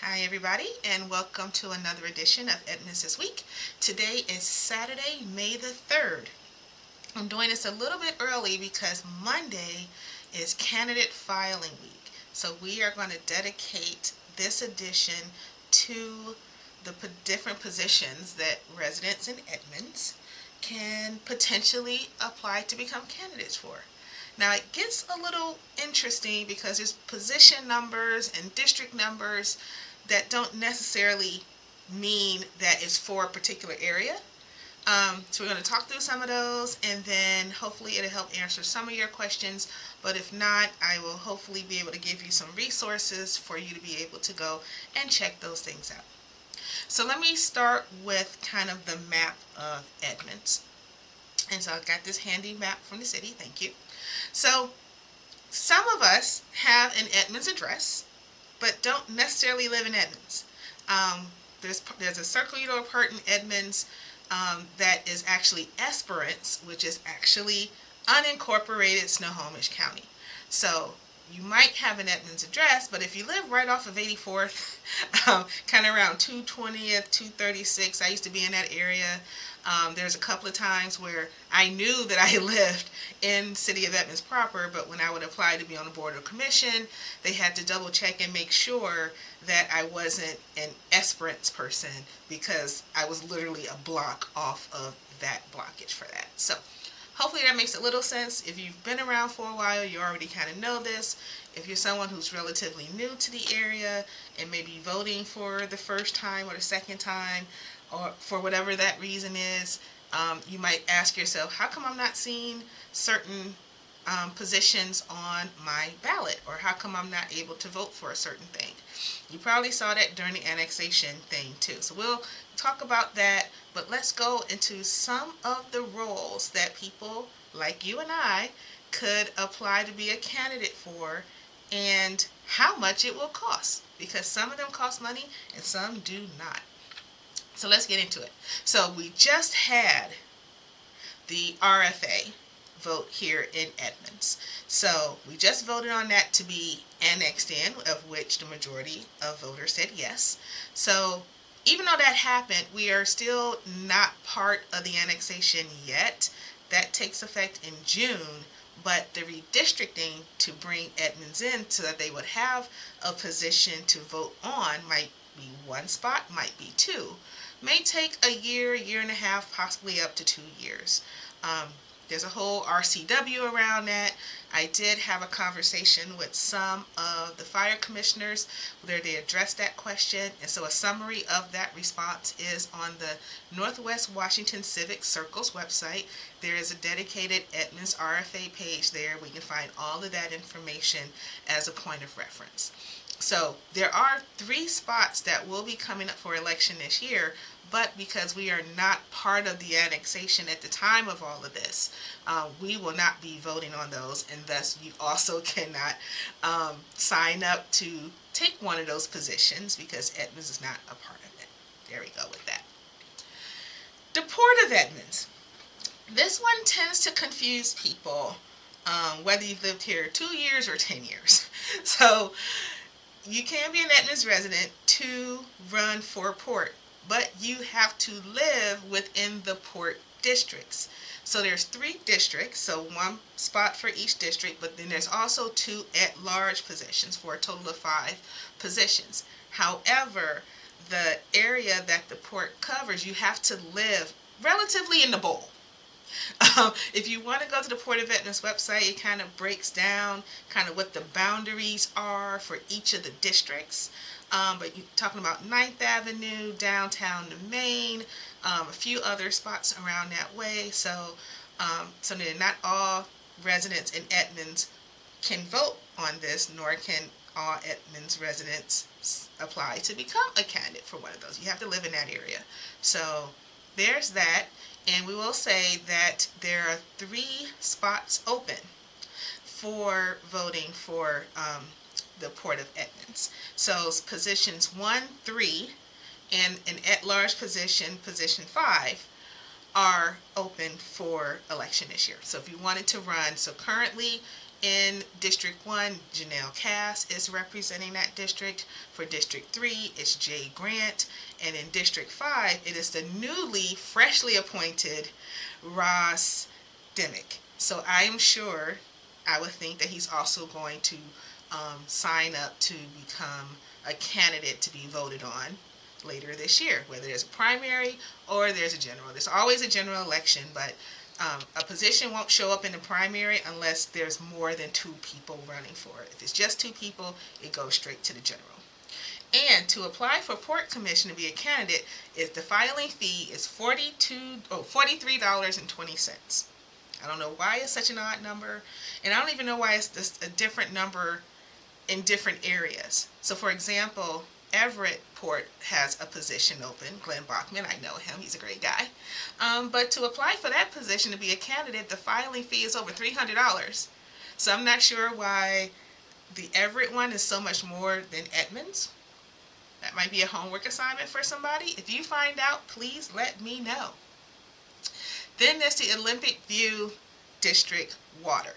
Hi everybody, and welcome to another edition of Edmonds This Week. Today is Saturday, May the 3rd. I'm doing this a little bit early because Monday is candidate filing week. So we are going to dedicate this edition to the different positions that residents in Edmonds can potentially apply to become candidates for. Now it gets a little interesting because there's position numbers and district numbers that don't necessarily mean that it's for a particular area. So we're going to talk through some of those, and then hopefully it'll help answer some of your questions. But if not, I will hopefully be able to give you some resources for you to be able to go and check those things out. So let me start with kind of the map of Edmonds. And so I've got this handy map from the city. Thank you. So some of us have an Edmonds address, but don't necessarily live in Edmonds. There's a circular part in Edmonds that is actually Esperance, which is actually unincorporated Snohomish County. So you might have an Edmonds address, but if you live right off of 84th, kind of around 220th, 236, I used to be in that area. There's a couple of times where I knew that I lived in City of Edmonds proper, but when I would apply to be on the board or commission, they had to double check and make sure that I wasn't an Esperance person because I was literally a block off of that blockage for that. So hopefully that makes a little sense. If you've been around for a while, you already kind of know this. If you're someone who's relatively new to the area and maybe voting for the first time or the second time, or for whatever that reason is, you might ask yourself, how come I'm not seeing certain positions on my ballot? Or how come I'm not able to vote for a certain thing? You probably saw that during the annexation thing too. So we'll talk about that, but let's go into some of the roles that people like you and I could apply to be a candidate for and how much it will cost, because some of them cost money and some do not. So let's get into it. So we just had the RFA vote here in Edmonds. So we just voted on that to be annexed in, of which the majority of voters said yes. So even though that happened, we are still not part of the annexation yet. That takes effect in June, but the redistricting to bring Edmonds in so that they would have a position to vote on might be one spot, might be two. May take a year, year and a half, possibly up to 2 years. There's a whole RCW around that. I did have a conversation with some of the fire commissioners where they addressed that question, and so a summary of that response is on the Northwest Washington Civic Circle's website. There is a dedicated Edmonds RFA page there where you can find all of that information as a point of reference. So there are 3 spots that will be coming up for election this year, but because we are not part of the annexation at the time of all of this, we will not be voting on those, and thus you also cannot sign up to take one of those positions because Edmonds is not a part of it. There we go with that. The Port of Edmonds. This one tends to confuse people, whether you've lived here 2 years or 10 years. So you can be an Edmonds resident to run for port, but you have to live within the port districts. So there's 3 districts, so 1 spot for each district, but then there's also 2 at-large positions for a total of 5 positions. However, the area that the port covers, you have to live relatively in the bowl. If you want to go to the Port of Edmonds website, it kind of breaks down kind of what the boundaries are for each of the districts. But you're talking about 9th Avenue, downtown to Main, a few other spots around that way. So not all residents in Edmonds can vote on this, nor can all Edmonds residents apply to become a candidate for one of those. You have to live in that area. So there's that. And we will say that there are 3 spots open for voting for the Port of Edmonds. So positions 1, 3, and an at-large position, position 5, are open for election this year. So if you wanted to run, so currently In District 1, Janelle Cass is representing that district. For District 3, it's Jay Grant. And in District 5, it is the newly, freshly appointed Ross Dimick. So I am sure, I would think that he's also going to sign up to become a candidate to be voted on later this year, whether there's a primary or there's a general. There's always a general election, but a position won't show up in the primary unless there's more than 2 people running for it. If it's just 2 people, it goes straight to the general. And to apply for Port Commission to be a candidate, the filing fee is $43.20. I don't know why it's such an odd number, and I don't even know why it's just a different number in different areas. So for example, Everett Port has a position open. Glenn Bachman, I know him, he's a great guy. But to apply for that position to be a candidate, the filing fee is over $300. So I'm not sure why the Everett one is so much more than Edmonds. That might be a homework assignment for somebody. If you find out, please let me know. Then there's the Olympic View District Water.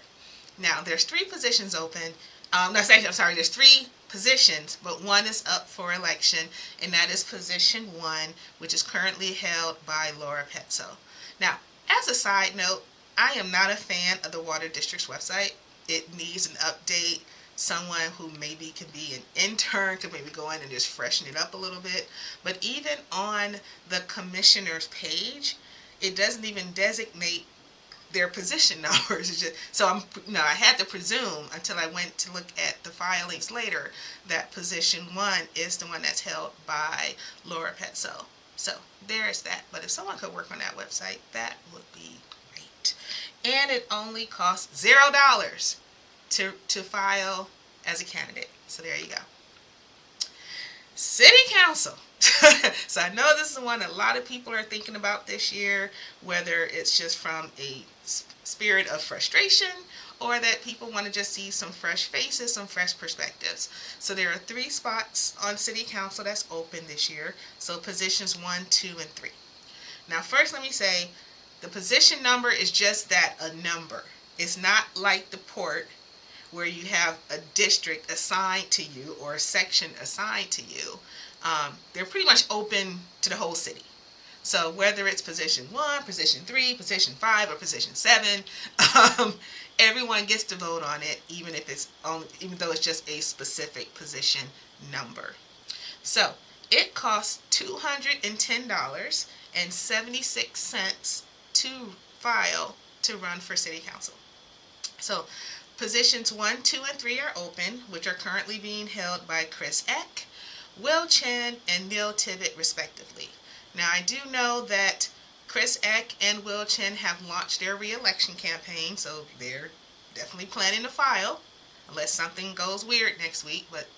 Now, there's 3 positions open. There's 3 positions, but one is up for election, and that is position 1, which is currently held by Laura Petzo. Now, as a side note, I am not a fan of the Water District's website. It needs an update. Someone who maybe can be an intern could maybe go in and just freshen it up a little bit. But even on the commissioner's page, it doesn't even designate their position numbers. It's just, so I had to presume until I went to look at the filings later that position 1 is the one that's held by Laura Petzo. So there's that. But if someone could work on that website, that would be great. And it only costs $0 to file as a candidate. So there you go. City Council. So I know this is one a lot of people are thinking about this year, whether it's just from a spirit of frustration or that people want to just see some fresh faces, some fresh perspectives. So there are 3 spots on City Council that's open this year. So positions 1, 2, and 3. Now first let me say, the position number is just that, a number. It's not like the port where you have a district assigned to you or a section assigned to you. They're pretty much open to the whole city. So whether it's position 1, position 3, position 5, or position 7, everyone gets to vote on it, even though it's just a specific position number. So it costs $210.76 to file to run for City Council. So positions 1, 2, and 3 are open, which are currently being held by Chris Eck, Will Chen, and Neil Tibbet, respectively. Now, I do know that Chris Eck and Will Chen have launched their re-election campaign, so they're definitely planning to file, unless something goes weird next week, but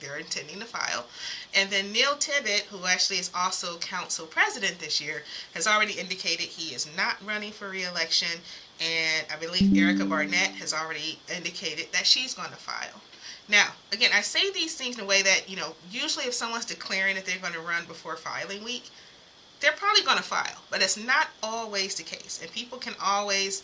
they're intending to file. And then Neil Tibbet, who actually is also council president this year, has already indicated he is not running for re-election, and I believe Erica Barnett has already indicated that she's going to file. Now, again, I say these things in a way that, usually if someone's declaring that they're going to run before filing week, they're probably going to file, but it's not always the case. And people can always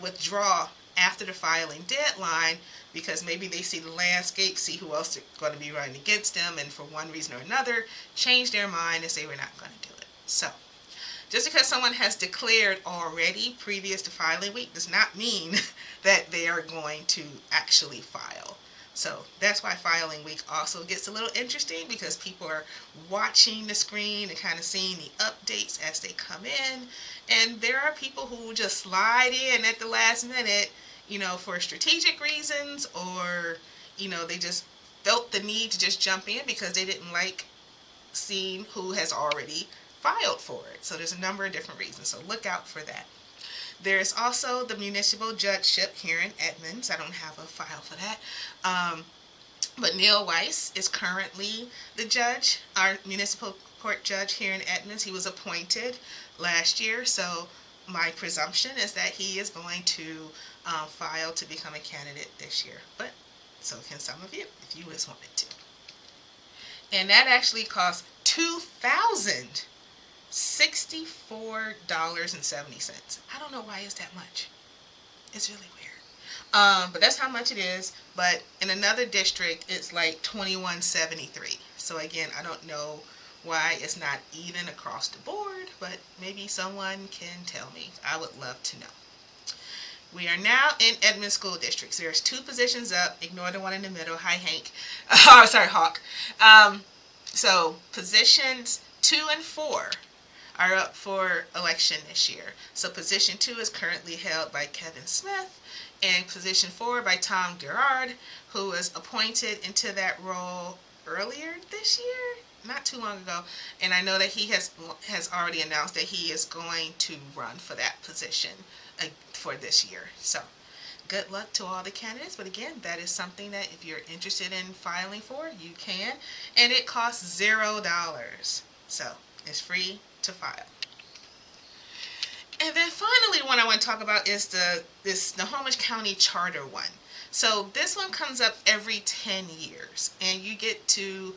withdraw after the filing deadline because maybe they see the landscape, see who else is going to be running against them, and for one reason or another, change their mind and say we're not going to do it. So, just because someone has declared already previous to filing week does not mean that they are going to actually file. So that's why filing week also gets a little interesting because people are watching the screen and kind of seeing the updates as they come in. And there are people who just slide in at the last minute, for strategic reasons, or, they just felt the need to just jump in because they didn't like seeing who has already filed for it. So there's a number of different reasons. So look out for that. There's also the municipal judgeship here in Edmonds. I don't have a file for that. But Neil Weiss is currently the judge, our municipal court judge here in Edmonds. He was appointed last year, so my presumption is that he is going to file to become a candidate this year. But so can some of you, if you just wanted to. And that actually costs $2,064.70. I don't know why it's that much. It's really weird. But that's how much it is. But in another district, it's like 2173. So again, I don't know why it's not even across the board, but maybe someone can tell me. I would love to know. We are now in Edmonds School Districts. There's two positions up. Ignore the one in the middle. Hi, Hank. Oh, sorry, Hawk. So positions 2 and 4 are up for election this year. So position 2 is currently held by Kevin Smith, and position 4 by Tom Gerard, who was appointed into that role earlier this year, not too long ago. And I know that he has already announced that he is going to run for that position for this year. So good luck to all the candidates. But again, that is something that if you're interested in filing for, you can. And it costs $0. So it's free to file. And then finally, the one I want to talk about is this Snohomish County Charter one. So this one comes up every 10 years, and you get to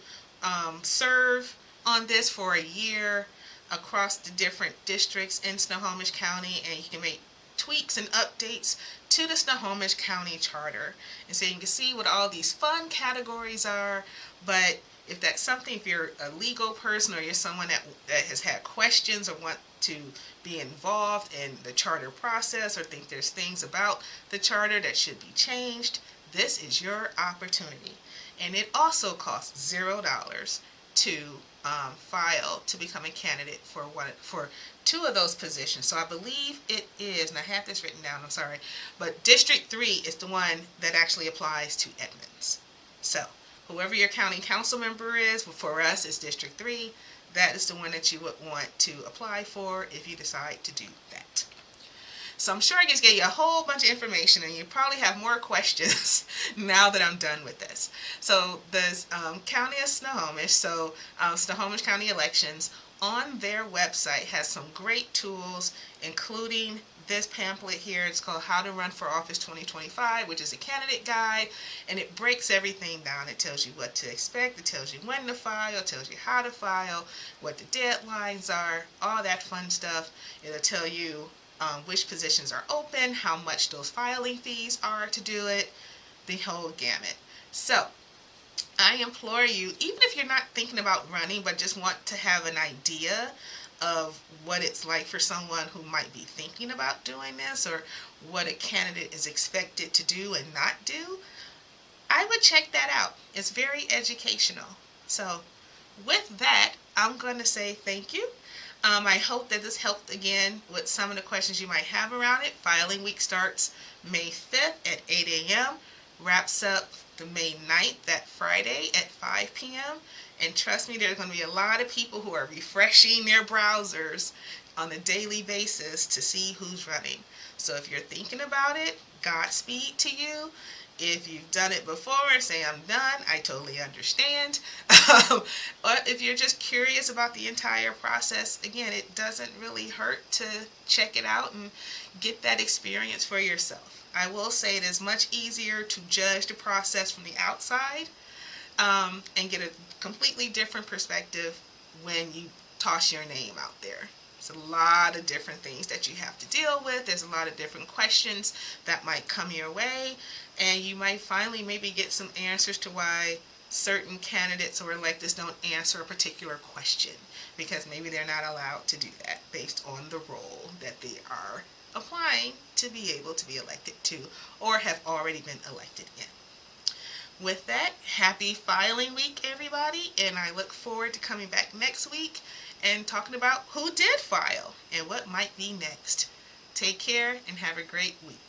serve on this for a year across the different districts in Snohomish County, and you can make tweaks and updates to the Snohomish County Charter. And so you can see what all these fun categories are, but if that's something, if you're a legal person or you're someone that has had questions or want to be involved in the charter process or think there's things about the charter that should be changed, this is your opportunity. And it also costs $0 to file to become a candidate for two of those positions. So I believe it is, and I have this written down, I'm sorry, but District 3 is the one that actually applies to Edmonds. So whoever your county council member is, for us it's District 3, that is the one that you would want to apply for if you decide to do that. So I'm sure I just gave you a whole bunch of information, and you probably have more questions now that I'm done with this. So the County of Snohomish, so Snohomish County Elections, on their website has some great tools, including this pamphlet here. It's called How to Run for Office 2025, which is a candidate guide, and it breaks everything down. It tells you what to expect, it tells you when to file, it tells you how to file, what the deadlines are, all that fun stuff. It'll tell you which positions are open, how much those filing fees are to do it, the whole gamut. So I implore you, even if you're not thinking about running but just want to have an idea of what it's like for someone who might be thinking about doing this, or what a candidate is expected to do and not do, I would check that out. It's very educational. So with that, I'm going to say thank you. I hope that this helped again with some of the questions you might have around it. Filing week starts May 5th at 8 a.m., wraps up the May 9th, that Friday at 5 p.m. And trust me, there's going to be a lot of people who are refreshing their browsers on a daily basis to see who's running. So if you're thinking about it, Godspeed to you. If you've done it before and say I'm done, I totally understand. But if you're just curious about the entire process, again, it doesn't really hurt to check it out and get that experience for yourself. I will say it is much easier to judge the process from the outside and get a completely different perspective when you toss your name out there. There's a lot of different things that you have to deal with. There's a lot of different questions that might come your way, and you might finally maybe get some answers to why certain candidates or electeds don't answer a particular question, because maybe they're not allowed to do that based on the role that they are applying to be able to be elected to or have already been elected in. With that, happy filing week, everybody, and I look forward to coming back next week and talking about who did file and what might be next. Take care and have a great week.